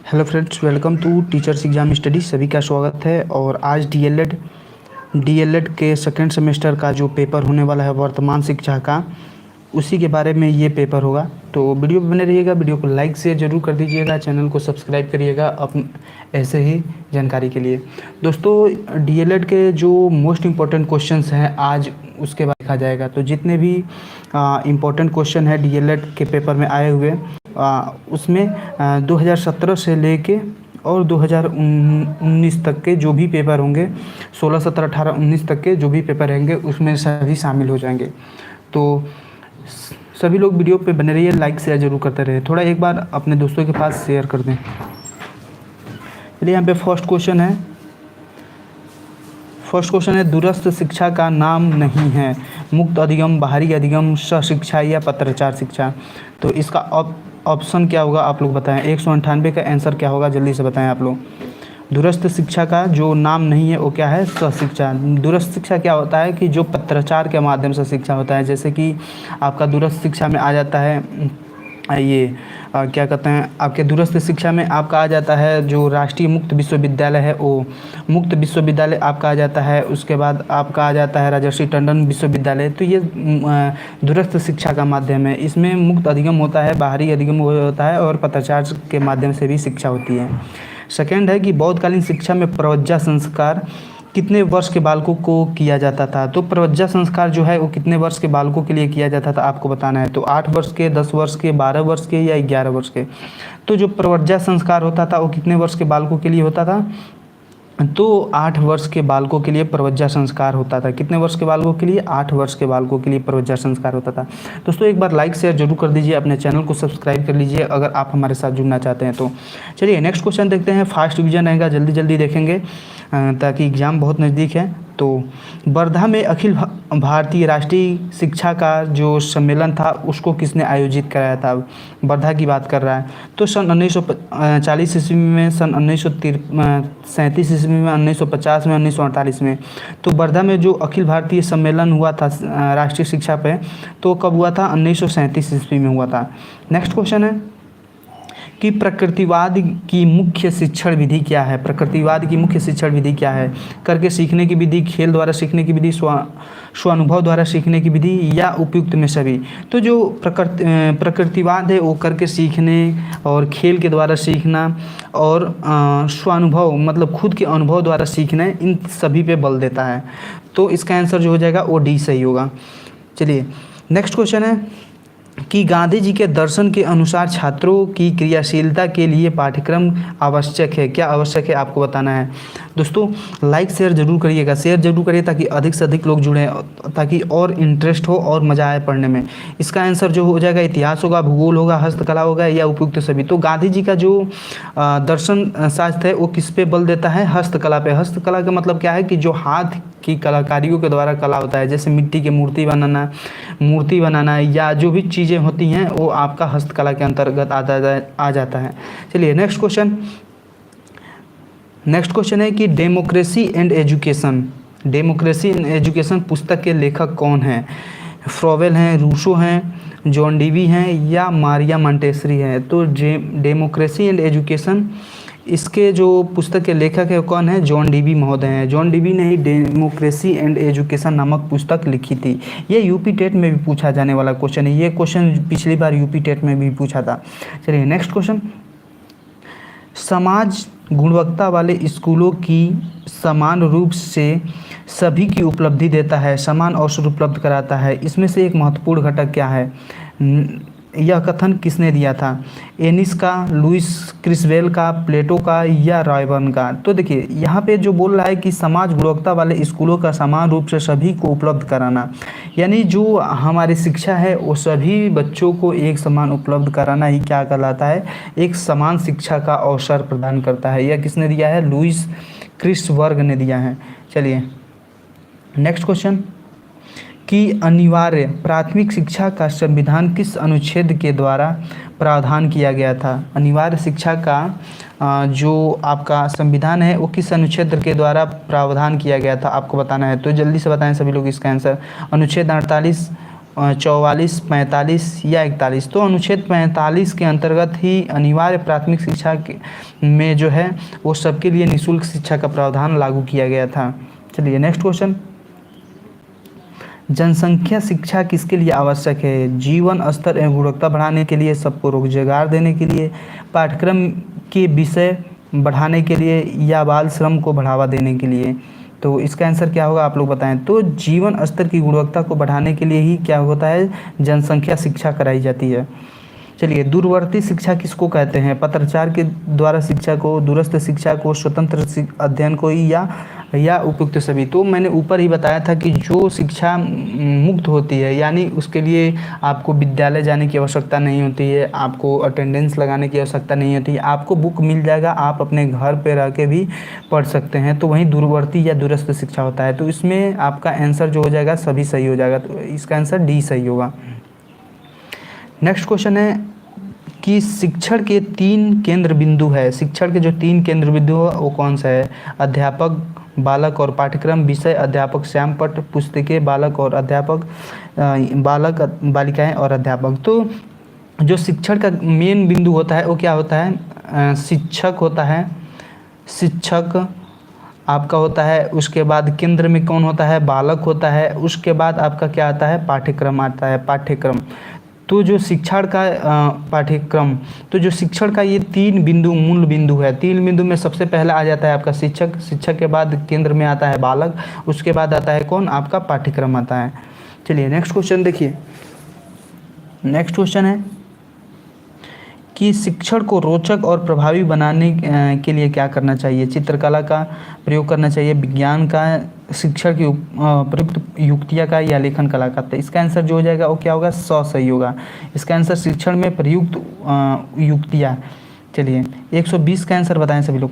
Hello friends, welcome to teachers exam study. सभी का स्वागत है। और आज डीएलएड के सेकेंड सेमेस्टर का जो पेपर होने वाला है वर्तमान शिक्षा का, उसी के बारे में ये पेपर होगा। तो वीडियो पे बने रहिएगा, वीडियो को लाइक से ज़रूर कर दीजिएगा, चैनल को सब्सक्राइब करिएगा ऐसे ही जानकारी के लिए। दोस्तों, डीएलएड के जो मोस्ट इम्पोर्टेंट क्वेश्चंस हैं आज उसके बाद देखा जाएगा। तो जितने भी इम्पोर्टेंट क्वेश्चन है डीएलएड के पेपर में आए हुए, उसमें 2017 से लेके और 2019 तक के जो भी पेपर होंगे, 16, 17, 18, 19 तक के जो भी पेपर रहेंगे उसमें सभी शामिल हो जाएंगे। तो सभी लोग वीडियो पे बने रहिए, लाइक शेयर जरूर करते रहे, थोड़ा एक बार अपने दोस्तों के पास शेयर कर दें। चलिए, यहाँ पे फर्स्ट क्वेश्चन है दूरस्थ शिक्षा का नाम नहीं है। मुक्त अधिगम, बाहरी अधिगम, सहशिक्षा या पत्राचार शिक्षा। तो इसका ऑप्शन क्या होगा आप लोग बताएं। 198 का आंसर क्या होगा जल्दी से बताएं आप लोग। दूरस्थ शिक्षा का जो नाम नहीं है वो क्या है, सहशिक्षा। दूरस्थ शिक्षा क्या होता है कि जो पत्राचार के माध्यम से शिक्षा होता है। जैसे कि आपका दूरस्थ शिक्षा में आ जाता है ये क्या कहते हैं, आपके दूरस्थ शिक्षा में आपका आ जाता है जो राष्ट्रीय मुक्त विश्वविद्यालय है, वो मुक्त विश्वविद्यालय आपका आ जाता है। उसके बाद आपका आ जाता है राजर्षि टंडन विश्वविद्यालय। तो ये दूरस्थ शिक्षा का माध्यम है। इसमें मुक्त अधिगम होता है, बाहरी अधिगम होता है और पत्राचार के माध्यम से भी शिक्षा होती है। सेकेंड है कि बौद्धकालीन शिक्षा में प्रवज्जा संस्कार कितने वर्ष के बालकों को किया जाता था। तो प्रवज्जा संस्कार जो है वो कितने वर्ष के बालकों के लिए किया जाता था आपको बताना है। तो 8 वर्ष के, 10 वर्ष के, 12 वर्ष के या 11 वर्ष के। तो जो प्रवज्जा संस्कार होता था वो कितने वर्ष के बालकों के लिए होता था। तो 8 वर्ष के बालकों के लिए प्रवज्जा संस्कार होता था। कितने वर्ष के बालकों के लिए, 8 वर्ष के बालकों के लिए प्रवज्जा संस्कार होता था। दोस्तों, एक बार लाइक शेयर जरूर कर दीजिए, अपने चैनल को सब्सक्राइब कर लीजिए अगर आप हमारे साथ जुड़ना चाहते हैं तो। चलिए नेक्स्ट क्वेश्चन देखते हैं। फास्ट रिवीजन रहेगा, जल्दी जल्दी देखेंगे ताकि एग्ज़ाम बहुत नज़दीक है। तो वर्धा में अखिल भारतीय राष्ट्रीय शिक्षा का जो सम्मेलन था उसको किसने आयोजित कराया था। वर्धा की बात कर रहा है। तो सन 1940 ईस्वी में, सन 1937 ईस्वी में, 1950 में, 1948 में। तो वर्धा में जो अखिल भारतीय सम्मेलन हुआ था राष्ट्रीय शिक्षा पे, तो कब हुआ था, 1937 ईस्वी में हुआ था। नेक्स्ट क्वेश्चन है कि प्रकृतिवाद की मुख्य शिक्षण विधि क्या है। प्रकृतिवाद की मुख्य शिक्षण विधि क्या है। करके सीखने की विधि, खेल द्वारा सीखने की विधि, स्वानुभव द्वारा सीखने की विधि या उपयुक्त में सभी। तो जो प्रकृतिवाद है वो करके सीखने और खेल के द्वारा सीखना और स्वानुभव मतलब खुद के अनुभव द्वारा सीखना, इन सभी पे बल देता है। तो इसका आंसर जो हो जाएगा वो डी सही होगा। चलिए नेक्स्ट क्वेश्चन है कि गांधी जी के दर्शन के अनुसार छात्रों की क्रियाशीलता के लिए पाठ्यक्रम आवश्यक है। क्या आवश्यक है आपको बताना है। दोस्तों, लाइक शेयर जरूर करिएगा, शेयर जरूर करिए ताकि अधिक से अधिक लोग जुड़ें, ताकि और इंटरेस्ट हो और मज़ा आए पढ़ने में। इसका आंसर जो हो जाएगा इतिहास होगा, भूगोल होगा, हस्तकला होगा या उपयुक्त सभी। तो गांधी जी का जो दर्शन शास्त्र है वो किस पे बल देता है, हस्तकला पे। हस्तकला का मतलब क्या है कि जो हाथ की कलाकारियों के द्वारा कला होता है, जैसे मिट्टी की मूर्ति बनाना या जो भी चीज़ें होती हैं वो आपका हस्तकला के अंतर्गत आ जाता है। चलिए नेक्स्ट क्वेश्चन है कि डेमोक्रेसी एंड एजुकेशन पुस्तक के लेखक कौन हैं। फ्रोवेल हैं, रूसो हैं, जॉन डीवी हैं या मारिया मॉन्टेसरी है। तो डेमोक्रेसी एंड एजुकेशन, इसके जो पुस्तक के लेखक है कौन है, जॉन डीवी महोदय हैं। जॉन डीवी ने ही डेमोक्रेसी एंड एजुकेशन नामक पुस्तक लिखी थी। ये यूपी टेट में भी पूछा जाने वाला क्वेश्चन है। ये क्वेश्चन पिछली बार यूपी टेट में भी पूछा था। चलिए नेक्स्ट क्वेश्चन, समाज गुणवत्ता वाले स्कूलों की समान रूप से सभी की उपलब्धि देता है, समान अवसर उपलब्ध कराता है। इसमें से एक महत्वपूर्ण घटक क्या है। यह कथन किसने दिया था। एनिस का, लुइस क्रिसवेल का, प्लेटो का या रॉयबर्न का। तो देखिए यहाँ पे जो बोल रहा है कि समाज गुणवत्ता वाले स्कूलों का समान रूप से सभी को उपलब्ध कराना, यानी जो हमारी शिक्षा है वो सभी बच्चों को एक समान उपलब्ध कराना ही क्या कहलाता है, एक समान शिक्षा का अवसर प्रदान करता है। यह किसने दिया है, लुइस क्रिसवर्ग ने दिया है। चलिए नेक्स्ट क्वेश्चन कि अनिवार्य प्राथमिक शिक्षा का संविधान किस अनुच्छेद के द्वारा प्रावधान किया गया था। अनिवार्य शिक्षा का जो आपका संविधान है वो किस अनुच्छेद के द्वारा प्रावधान किया गया था आपको बताना है। तो जल्दी से बताएं सभी लोग इसका आंसर। अनुच्छेद 48, 44, 45 या 41। तो अनुच्छेद 45 के अंतर्गत ही अनिवार्य प्राथमिक शिक्षा में जो है वो सबके लिए निःशुल्क शिक्षा का प्रावधान लागू किया गया था। चलिए नेक्स्ट क्वेश्चन, जनसंख्या शिक्षा किसके लिए आवश्यक है? जीवन स्तर एवं गुणवत्ता बढ़ाने के लिए, सबको रोजगार देने के लिए, पाठ्यक्रम के विषय बढ़ाने के लिए, या बाल श्रम को बढ़ावा देने के लिए। तो इसका आंसर क्या होगा आप लोग बताएं। तो जीवन स्तर की गुणवत्ता को बढ़ाने के लिए ही क्या होता है, जनसंख्या शिक्षा कराई जाती है। चलिए, दूरवर्ती शिक्षा किसको कहते हैं? पत्राचार के द्वारा शिक्षा को, दूरस्थ शिक्षा को, स्वतंत्र अध्ययन को, या उपयुक्त सभी। तो मैंने ऊपर ही बताया था कि जो शिक्षा मुक्त होती है, यानी उसके लिए आपको विद्यालय जाने की आवश्यकता नहीं होती है, आपको अटेंडेंस लगाने की आवश्यकता नहीं होती है, आपको बुक मिल जाएगा, आप अपने घर पे रह के भी पढ़ सकते हैं। तो वहीं दूरवर्ती या दूरस्थ शिक्षा होता है। तो इसमें आपका आंसर जो हो जाएगा सभी सही हो जाएगा। तो इसका आंसर डी सही होगा। नेक्स्ट क्वेश्चन है कि शिक्षण के 3 केंद्र बिंदु है। शिक्षण के जो 3 केंद्र बिंदु है वो कौन सा है? अध्यापक, बालक और पाठ्यक्रम, विषय अध्यापक श्यामपट्ट, पुस्तकें बालक और अध्यापक, बालक बालिकाएं और अध्यापक। तो जो शिक्षण का मेन बिंदु होता है वो क्या होता है? शिक्षक होता है, शिक्षक आपका होता है। उसके बाद केंद्र में कौन होता है? बालक होता है। उसके बाद आपका क्या आता है? पाठ्यक्रम आता है, पाठ्यक्रम। तो जो शिक्षण का पाठ्यक्रम, तो जो शिक्षण का ये 3 बिंदु मूल बिंदु है। 3 बिंदु में सबसे पहला आ जाता है आपका शिक्षक, शिक्षक के बाद केंद्र में आता है बालक, उसके बाद आता है कौन? आपका पाठ्यक्रम आता है। चलिए नेक्स्ट क्वेश्चन देखिए। नेक्स्ट क्वेश्चन है कि शिक्षण को रोचक और प्रभावी बनाने के लिए क्या करना चाहिए? चित्रकला का प्रयोग करना चाहिए, विज्ञान का, शिक्षण की प्रयुक्त युक्तियाँ का, या लेखन कला का। तो इसका आंसर जो हो जाएगा वो क्या होगा? सही होगा। इसका आंसर शिक्षण में प्रयुक्त युक्तियाँ। चलिए 120 का आंसर बताएं सभी लोग।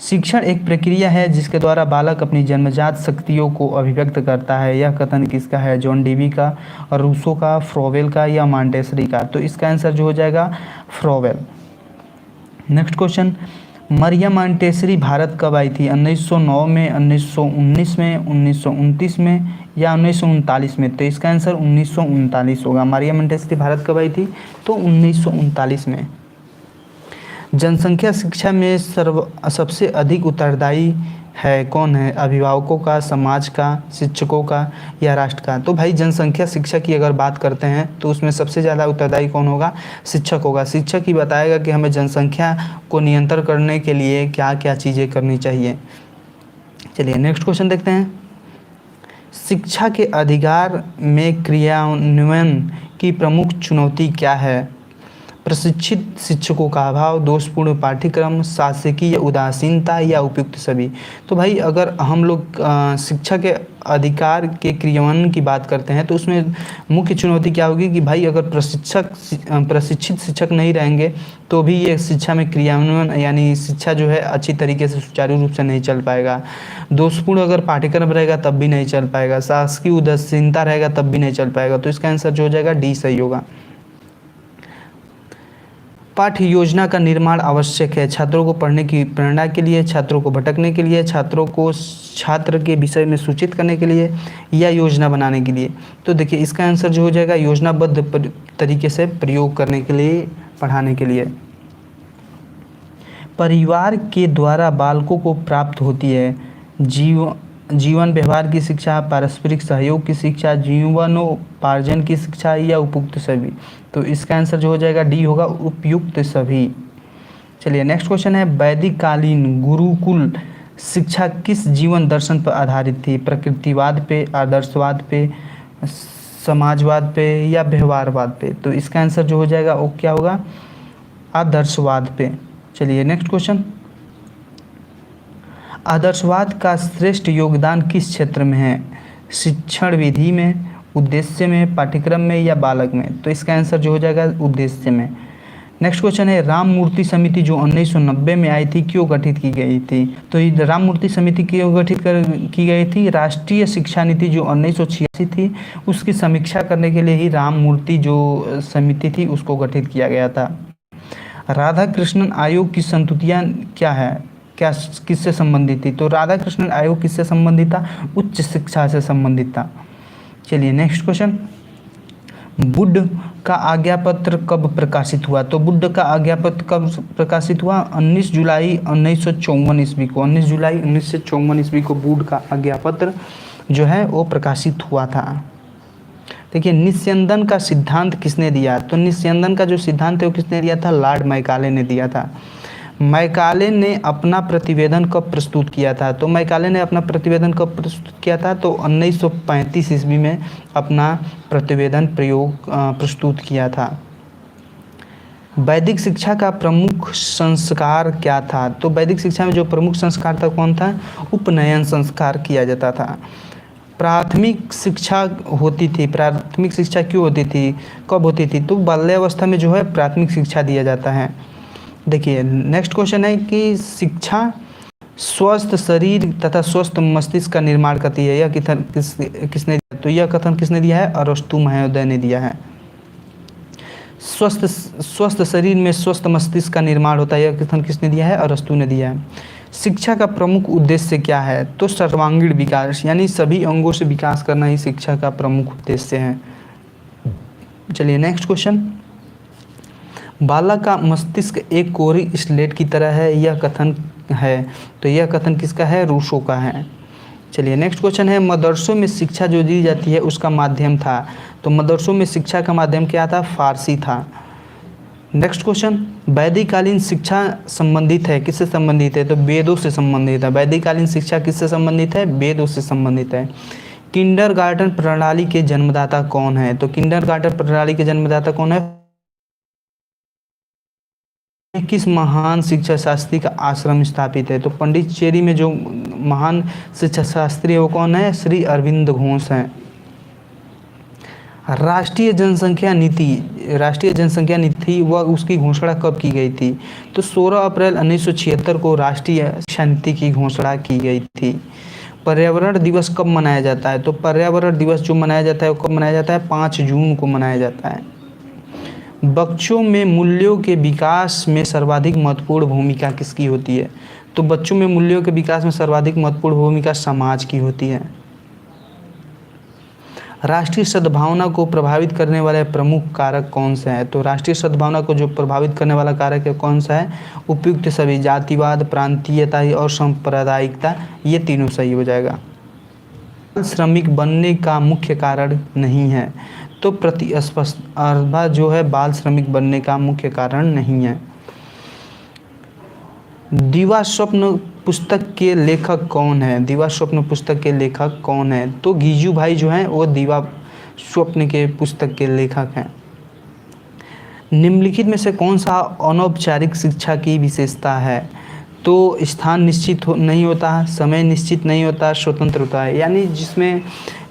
शिक्षण एक प्रक्रिया है जिसके द्वारा बालक अपनी जन्मजात शक्तियों को अभिव्यक्त करता है। यह कथन किसका है? जॉन डीवी का, रूसो का, फ्रोवेल का, या मॉन्टेसरी का। तो इसका आंसर जो हो जाएगा Froebel. Next question, Mariam Montessori Bharat कब आई थी? 1909 में, 1919 में, 1929 में, या 1939 में। तो इसका आंसर 1939 होगा। मरियम मॉन्टेसरी भारत कब आई थी? तो 1939 में। जनसंख्या शिक्षा में सबसे अधिक उत्तरदायी है कौन है? अभिभावकों का, समाज का, शिक्षकों का, या राष्ट्र का। तो भाई जनसंख्या शिक्षा की अगर बात करते हैं तो उसमें सबसे ज़्यादा उत्तरदायी कौन होगा? शिक्षक होगा। शिक्षक ही बताएगा कि हमें जनसंख्या को नियंत्रण करने के लिए क्या क्या चीज़ें करनी चाहिए। चलिए नेक्स्ट क्वेश्चन देखते हैं। शिक्षा के अधिकार में क्रियान्वयन की प्रमुख चुनौती क्या है? प्रशिक्षित शिक्षकों का अभाव, दोषपूर्ण पाठ्यक्रम, शासकीय उदासीनता, या उपयुक्त सभी। तो भाई अगर हम लोग शिक्षा के अधिकार के क्रियान्वयन की बात करते हैं तो उसमें मुख्य चुनौती क्या होगी कि भाई अगर प्रशिक्षित शिक्षक नहीं रहेंगे तो भी ये शिक्षा में क्रियान्वयन यानी शिक्षा जो है अच्छी तरीके से सुचारू रूप से नहीं चल पाएगा। दोषपूर्ण अगर पाठ्यक्रम रहेगा तब भी नहीं चल पाएगा, शासकीय उदासीनता रहेगा तब भी नहीं चल पाएगा। तो इसका आंसर जो हो जाएगा डी सही होगा। पाठ्य योजना का निर्माण आवश्यक है छात्रों को पढ़ने की प्रेरणा के लिए, छात्रों को भटकने के लिए, छात्रों को छात्र के विषय में सूचित करने के लिए, या योजना बनाने के लिए। तो देखिए इसका आंसर जो हो जाएगा योजनाबद्ध तरीके से प्रयोग करने के लिए, पढ़ाने के लिए। परिवार के द्वारा बालकों को प्राप्त होती है जीवन व्यवहार की शिक्षा, पारस्परिक सहयोग की शिक्षा, जीवनोपार्जन की शिक्षा, या उपयुक्त सभी। तो इसका आंसर जो हो जाएगा डी होगा, उपयुक्त सभी। चलिए नेक्स्ट क्वेश्चन है, वैदिक कालीन गुरुकुल शिक्षा किस जीवन दर्शन पर आधारित थी? प्रकृतिवाद पे, आदर्शवाद पे, समाजवाद पे, या व्यवहारवाद पे। तो इसका आंसर जो हो जाएगा वो क्या होगा? आदर्शवाद पे। चलिए नेक्स्ट क्वेश्चन, आदर्शवाद का श्रेष्ठ योगदान किस क्षेत्र में है? शिक्षण विधि में, उद्देश्य में, पाठ्यक्रम में, या बालक में। तो इसका आंसर जो हो जाएगा उद्देश्य में। नेक्स्ट क्वेश्चन है, राम मूर्ति समिति जो 1990 में आई थी क्यों गठित की गई थी? तो ये राम मूर्ति समिति क्यों गठित की गई थी? राष्ट्रीय शिक्षा नीति जो 1986 थी उसकी समीक्षा करने के लिए ही राम मूर्ति जो समिति थी उसको गठित किया गया था। राधा कृष्णन आयोग की संस्तुतियाँ क्या है, क्या किससे संबंधित थी? तो राधा कृष्णन आयोग किससे संबंधित था? उच्च शिक्षा से संबंधित था। चलिए नेक्स्ट क्वेश्चन, बुद्ध का आज्ञापत्र कब प्रकाशित हुआ? तो बुद्ध का आज्ञापत्र कब प्रकाशित हुआ? 19 जुलाई 1954 ईस्वी को। 19 जुलाई 1954 ईस्वी को बुद्ध का आज्ञापत्र जो है वो प्रकाशित हुआ था। देखिए, निस्यंदन का सिद्धांत किसने दिया? तो निस्यंदन का जो सिद्धांत है वो किसने दिया था? लॉर्ड मैकाले ने दिया था। मैकाले ने अपना प्रतिवेदन कब प्रस्तुत किया था? तो मैकाले ने अपना प्रतिवेदन कब प्रस्तुत किया था? तो 1935 ईस्वी में अपना प्रतिवेदन प्रस्तुत किया था। वैदिक शिक्षा का प्रमुख संस्कार क्या था? तो वैदिक शिक्षा में जो प्रमुख संस्कार था कौन था? उपनयन संस्कार किया जाता था। प्राथमिक शिक्षा होती थी। प्राथमिक शिक्षा क्यों होती थी, कब होती थी? तो बाल्यावस्था में जो है प्राथमिक शिक्षा दिया जाता है। देखिए नेक्स्ट क्वेश्चन है कि शिक्षा स्वस्थ शरीर तथा स्वस्थ मस्तिष्क का निर्माण करती है, यह कथन किसने दिया? तो यह कथन किसने दिया है? अरस्तु महोदय ने दिया है। स्वस्थ शरीर में स्वस्थ मस्तिष्क का निर्माण होता है, यह कथन किसने दिया है? अरस्तु ने दिया है। शिक्षा का प्रमुख उद्देश्य क्या है? तो सर्वांगीण विकास, यानी सभी अंगों से विकास करना ही शिक्षा का प्रमुख उद्देश्य है। चलिए नेक्स्ट क्वेश्चन, बालक का मस्तिष्क एक कोरी स्लेट की तरह है, यह कथन है। तो यह कथन किसका है? रूसो का है। चलिए नेक्स्ट क्वेश्चन है, मदरसों में शिक्षा जो दी जाती है उसका माध्यम था? तो मदरसों में शिक्षा का माध्यम क्या था? फारसी था। नेक्स्ट क्वेश्चन, वैदिककालीन शिक्षा संबंधित है, किससे संबंधित है? तो वेदों से संबंधित है। वैदिककालीन शिक्षा किससे संबंधित है? वेदों से संबंधित है। किंडरगार्टन प्रणाली के जन्मदाता कौन है? तो किंडरगार्टन प्रणाली के जन्मदाता कौन है? किस महान शिक्षा शास्त्री का आश्रम स्थापित है? तो पंडिचेरी में जो महान शिक्षा शास्त्री है वो कौन है? श्री अरविंद घोष हैं। राष्ट्रीय जनसंख्या नीति वह उसकी घोषणा कब की गई थी? तो 16 अप्रैल 1976 को राष्ट्रीय शिक्षा नीति की घोषणा की गई थी। पर्यावरण दिवस कब मनाया जाता है? तो पर्यावरण दिवस जो मनाया जाता है वो कब मनाया जाता है? 5 जून को मनाया जाता है। बच्चों में मूल्यों के विकास में सर्वाधिक महत्वपूर्ण भूमिका किसकी होती है? तो बच्चों में मूल्यों के विकास में सर्वाधिक महत्वपूर्ण भूमिका समाज की होती है। राष्ट्रीय सद्भावना को प्रभावित करने वाले प्रमुख कारक कौन से हैं? तो राष्ट्रीय सद्भावना को जो प्रभावित करने वाला कारक है कौन सा है? उपयुक्त सभी, जातिवाद, प्रांतीयता और सांप्रदायिकता, ये तीनों सही हो जाएगा। श्रमिक बनने का मुख्य कारण नहीं है, तो प्रतिस्पर्धा जो है बाल श्रमिक बनने का मुख्य कारण नहीं है। दीवा स्वप्न पुस्तक के लेखक कौन है? दीवा स्वप्न पुस्तक के लेखक कौन है? तो गीजू भाई जो हैं वो दीवा स्वप्न के पुस्तक के लेखक हैं। निम्नलिखित में से कौन सा अनौपचारिक शिक्षा की विशेषता है? तो स्थान निश्चित नहीं होता, समय निश्चित नहीं होता, स्वतंत्र होता है। यानी जिसमें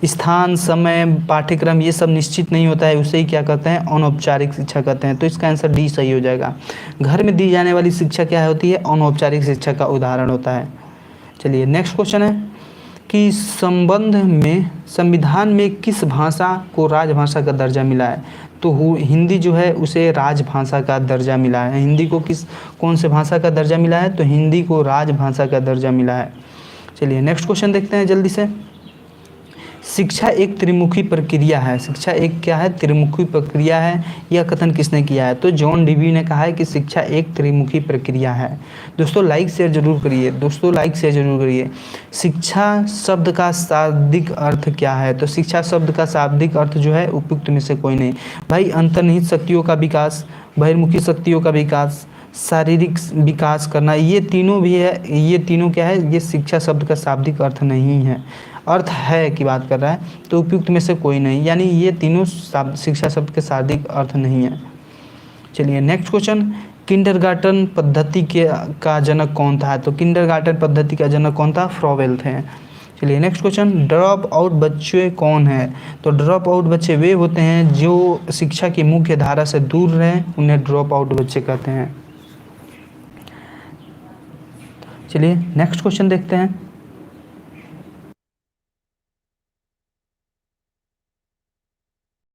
स्थान, समय, पाठ्यक्रम ये सब निश्चित नहीं होता है उसे ही क्या कहते हैं? अनौपचारिक शिक्षा कहते हैं। तो इसका आंसर डी सही हो जाएगा। घर में दी जाने वाली शिक्षा क्या होती है? अनौपचारिक शिक्षा का उदाहरण होता है। चलिए नेक्स्ट क्वेश्चन है कि संविधान में किस भाषा को राजभाषा का दर्जा मिला है? तो हिंदी जो है उसे राजभाषा का दर्जा मिला है। हिंदी को कौन से भाषा का दर्जा मिला है? तो हिंदी को राजभाषा का दर्जा मिला है। चलिए नेक्स्ट क्वेश्चन देखते हैं जल्दी से। शिक्षा एक त्रिमुखी प्रक्रिया है। शिक्षा एक क्या है? त्रिमुखी प्रक्रिया है। यह कथन किसने किया है? तो जॉन डीवी ने कहा है कि शिक्षा एक त्रिमुखी प्रक्रिया है। दोस्तों लाइक शेयर जरूर करिए। शिक्षा शब्द का शाब्दिक अर्थ क्या है? तो शिक्षा शब्द का शाब्दिक अर्थ जो है उपयुक्त में से कोई नहीं। भाई अंतर्निहित शक्तियों का विकास, बहिर्मुखी शक्तियों का विकास, शारीरिक विकास करना, ये तीनों भी है। ये तीनों क्या है? ये शिक्षा शब्द का शाब्दिक अर्थ नहीं है, अर्थ है की बात कर रहा है। तो उपयुक्त में से कोई नहीं, यानी ये तीनों शिक्षा शब्द के शाब्दिक अर्थ नहीं है। चलिए नेक्स्ट क्वेश्चन, किंडरगार्टन पद्धति का जनक कौन था? तो किंडरगार्टन पद्धति का जनक कौन था? फ्रॉवेल थे। चलिए नेक्स्ट क्वेश्चन, ड्रॉप आउट बच्चे कौन है? तो ड्रॉप आउट बच्चे वे होते हैं जो शिक्षा की मुख्य धारा से दूर रहें, उन्हें ड्रॉप आउट बच्चे कहते हैं। चलिए नेक्स्ट क्वेश्चन देखते हैं।